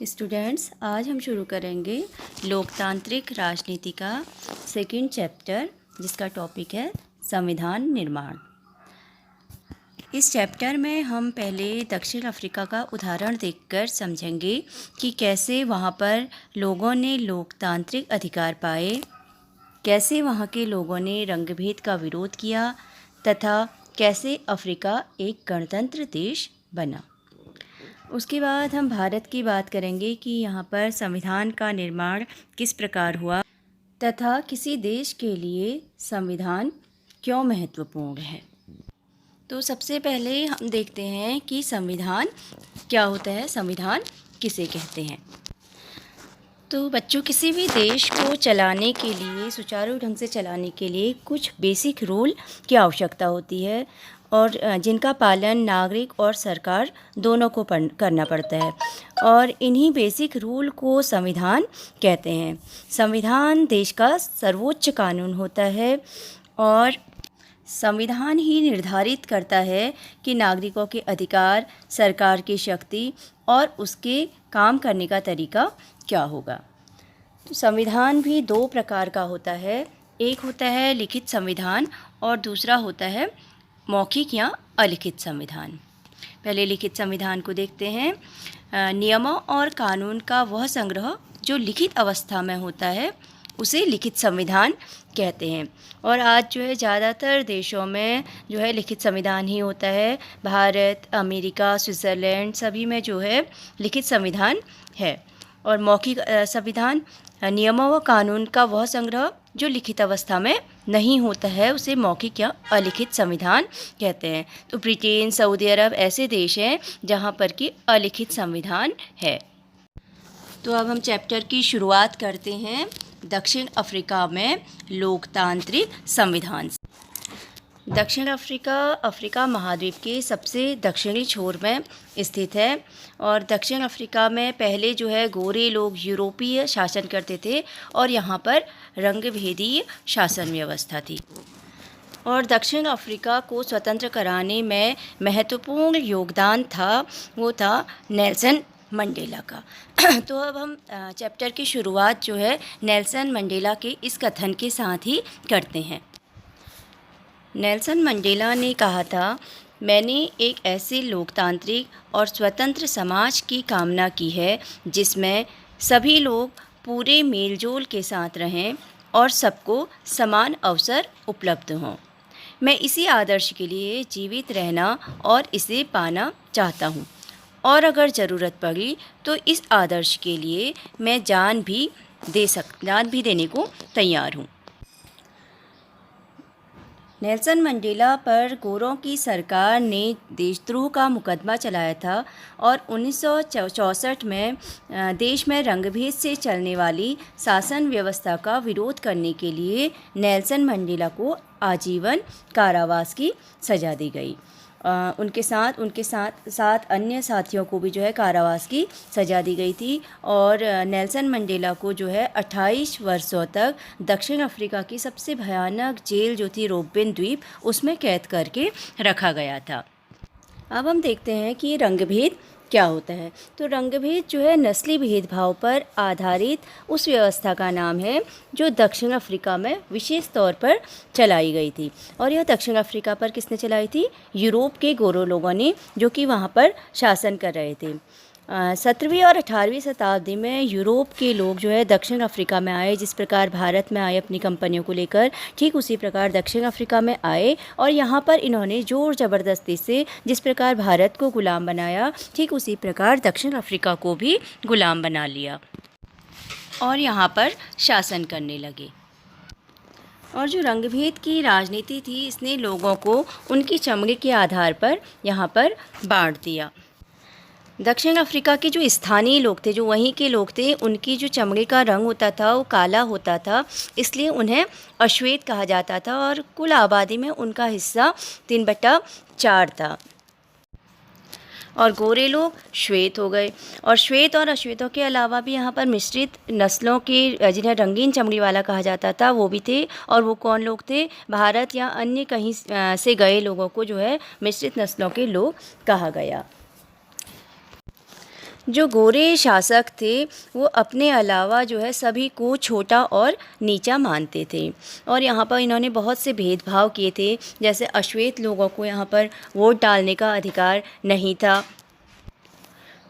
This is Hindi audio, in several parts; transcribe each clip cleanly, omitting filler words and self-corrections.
स्टूडेंट्स, आज हम शुरू करेंगे लोकतांत्रिक राजनीति का सेकंड चैप्टर, जिसका टॉपिक है संविधान निर्माण। इस चैप्टर में हम पहले दक्षिण अफ्रीका का उदाहरण देखकर समझेंगे कि कैसे वहाँ पर लोगों ने लोकतांत्रिक अधिकार पाए, कैसे वहाँ के लोगों ने रंगभेद का विरोध किया तथा कैसे अफ्रीका एक गणतंत्र देश बना। उसके बाद हम भारत की बात करेंगे कि यहाँ पर संविधान का निर्माण किस प्रकार हुआ तथा किसी देश के लिए संविधान क्यों महत्वपूर्ण है। तो सबसे पहले हम देखते हैं कि संविधान क्या होता है, संविधान किसे कहते हैं। तो बच्चों, किसी भी देश को चलाने के लिए, सुचारू ढंग से चलाने के लिए कुछ बेसिक रूल की आवश्यकता होती है और जिनका पालन नागरिक और सरकार दोनों को करना पड़ता है, और इन्हीं बेसिक रूल को संविधान कहते हैं। संविधान देश का सर्वोच्च कानून होता है और संविधान ही निर्धारित करता है कि नागरिकों के अधिकार, सरकार की शक्ति और उसके काम करने का तरीका क्या होगा। तो संविधान भी दो प्रकार का होता है, एक होता है लिखित संविधान और दूसरा होता है मौखिक या अलिखित संविधान। पहले लिखित संविधान को देखते हैं। नियमों और कानून का वह संग्रह जो लिखित अवस्था में होता है उसे लिखित संविधान कहते हैं। और आज जो है ज़्यादातर देशों में जो है लिखित संविधान ही होता है। भारत, अमेरिका, स्विट्ज़रलैंड सभी में जो है लिखित संविधान है। और मौखिक संविधान नियमों व कानून का वह संग्रह जो लिखित अवस्था में नहीं होता है उसे मौखिक या अलिखित संविधान कहते हैं। तो ब्रिटेन, सऊदी अरब ऐसे देश हैं जहाँ पर कि अलिखित संविधान है। तो अब हम चैप्टर की शुरुआत करते हैं दक्षिण अफ्रीका में लोकतांत्रिक संविधान। दक्षिण अफ्रीका अफ्रीका महाद्वीप के सबसे दक्षिणी छोर में स्थित है और दक्षिण अफ्रीका में पहले जो है गोरे लोग यूरोपीय शासन करते थे और यहाँ पर रंगभेदीय शासन व्यवस्था थी। और दक्षिण अफ्रीका को स्वतंत्र कराने में महत्वपूर्ण योगदान था, वो था नेल्सन मंडेला का। तो अब हम चैप्टर की शुरुआत जो है नेल्सन मंडेला के इस कथन के साथ ही करते हैं। नेल्सन मंडेला ने कहा था, मैंने एक ऐसे लोकतांत्रिक और स्वतंत्र समाज की कामना की है जिसमें सभी लोग पूरे मेलजोल के साथ रहें और सबको समान अवसर उपलब्ध हों। मैं इसी आदर्श के लिए जीवित रहना और इसे पाना चाहता हूँ और अगर ज़रूरत पड़ी तो इस आदर्श के लिए मैं जान भी देने को तैयार हूँ। नेल्सन मंडेला पर गोरों की सरकार ने देशद्रोह का मुकदमा चलाया था और 1964 में देश में रंगभेद से चलने वाली शासन व्यवस्था का विरोध करने के लिए नेल्सन मंडेला को आजीवन कारावास की सज़ा दी गई। उनके साथ अन्य साथियों को भी जो है कारावास की सज़ा दी गई थी और नेल्सन मंडेला को जो है 28 वर्षों तक दक्षिण अफ्रीका की सबसे भयानक जेल जो थी रोबेन द्वीप, उसमें कैद करके रखा गया था। अब हम देखते हैं कि रंगभेद क्या होता है। तो रंगभेद जो है नस्ली भेदभाव पर आधारित उस व्यवस्था का नाम है जो दक्षिण अफ्रीका में विशेष तौर पर चलाई गई थी। और यह दक्षिण अफ्रीका पर किसने चलाई थी? यूरोप के गोरों लोगों ने, जो कि वहाँ पर शासन कर रहे थे। 17वीं और 18वीं शताब्दी में यूरोप के लोग जो है दक्षिण अफ्रीका में आए। जिस प्रकार भारत में आए अपनी कंपनियों को लेकर, ठीक उसी प्रकार दक्षिण अफ्रीका में आए और यहाँ पर इन्होंने ज़ोर ज़बरदस्ती से जिस प्रकार भारत को गुलाम बनाया, ठीक उसी प्रकार दक्षिण अफ्रीका को भी गुलाम बना लिया और यहाँ पर शासन करने लगे। और जो रंगभेद की राजनीति थी, इसने लोगों को उनकी चमड़ी के आधार पर यहाँ पर बांट दिया। दक्षिण अफ्रीका के जो स्थानीय लोग थे, जो वहीं के लोग थे, उनकी जो चमड़ी का रंग होता था वो काला होता था, इसलिए उन्हें अश्वेत कहा जाता था और कुल आबादी में उनका हिस्सा 3/4 था। और गोरे लोग श्वेत हो गए। और श्वेत और अश्वेतों के अलावा भी यहाँ पर मिश्रित नस्लों के, जिन्हें रंगीन चमड़ी वाला कहा जाता था, वो भी थे। और वो कौन लोग थे? भारत या अन्य कहीं से गए लोगों को जो है मिश्रित नस्लों के लोग कहा गया। जो गोरे शासक थे वो अपने अलावा जो है सभी को छोटा और नीचा मानते थे और यहाँ पर इन्होंने बहुत से भेदभाव किए थे। जैसे अश्वेत लोगों को यहाँ पर वोट डालने का अधिकार नहीं था।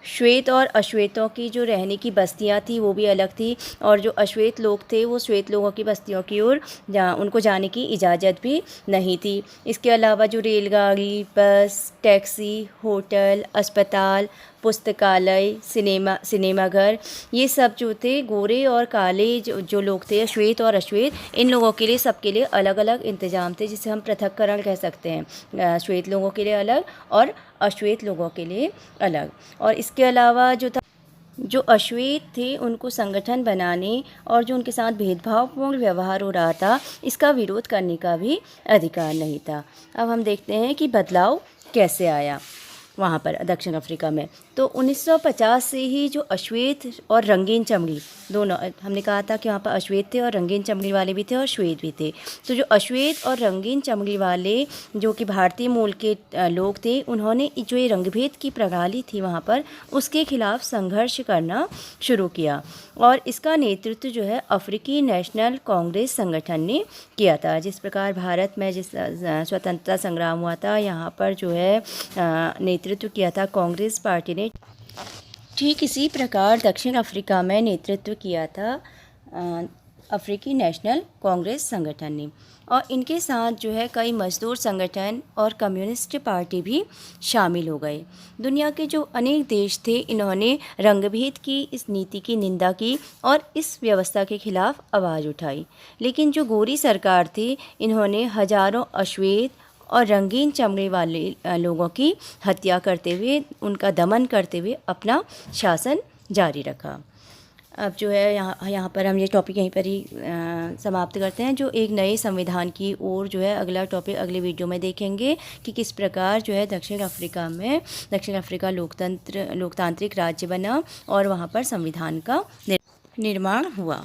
श्वेत और अश्वेतों की जो रहने की बस्तियां थी वो भी अलग थी और जो अश्वेत लोग थे वो श्वेत लोगों की बस्तियों की ओर उनको जाने की इजाज़त भी नहीं थी। इसके अलावा जो रेलगाड़ी, बस, टैक्सी, होटल, अस्पताल, पुस्तकालय, सिनेमाघर, ये सब जो थे गोरे और काले जो लोग थे, श्वेत और अश्वेत, इन लोगों के लिए सबके लिए अलग अलग इंतज़ाम थे, जिसे हम पृथक्करण कह सकते हैं। श्वेत लोगों के लिए अलग और अश्वेत लोगों के लिए अलग। और इसके अलावा जो अश्वेत थे उनको संगठन बनाने और जो उनके साथ भेदभावपूर्ण व्यवहार हो रहा था इसका विरोध करने का भी अधिकार नहीं था। अब हम देखते हैं कि बदलाव कैसे आया वहाँ पर दक्षिण अफ्रीका में। तो 1950 से ही जो अश्वेत और रंगीन चमड़ी दोनों, हमने कहा था कि वहाँ पर अश्वेत थे और रंगीन चमड़ी वाले भी थे और श्वेत भी थे। तो जो अश्वेत और रंगीन चमड़ी वाले जो कि भारतीय मूल के लोग थे, उन्होंने जो ये रंगभेद की प्रणाली थी वहाँ पर उसके खिलाफ संघर्ष करना शुरू किया और इसका नेतृत्व जो है अफ्रीकी नेशनल कांग्रेस संगठन ने किया था। जिस प्रकार भारत में जिस स्वतंत्रता संग्राम हुआ था, यहाँ पर जो है नेतृत्व किया था कांग्रेस पार्टी ने, ठीक इसी प्रकार दक्षिण अफ्रीका में नेतृत्व किया था अफ्रीकी नेशनल कांग्रेस संगठन ने। और इनके साथ जो है कई मजदूर संगठन और कम्युनिस्ट पार्टी भी शामिल हो गए। दुनिया के जो अनेक देश थे, इन्होंने रंगभेद की इस नीति की निंदा की और इस व्यवस्था के खिलाफ आवाज़ उठाई। लेकिन जो गोरी सरकार थी, इन्होंने हजारों अश्वेत और रंगीन चमड़े वाले लोगों की हत्या करते हुए, उनका दमन करते हुए अपना शासन जारी रखा। अब जो है यहाँ पर हम ये टॉपिक यहीं पर ही समाप्त करते हैं। जो एक नए संविधान की ओर जो है अगला टॉपिक अगले वीडियो में देखेंगे कि किस प्रकार जो है दक्षिण अफ्रीका लोकतांत्रिक राज्य बना और वहाँ पर संविधान का निर्माण हुआ।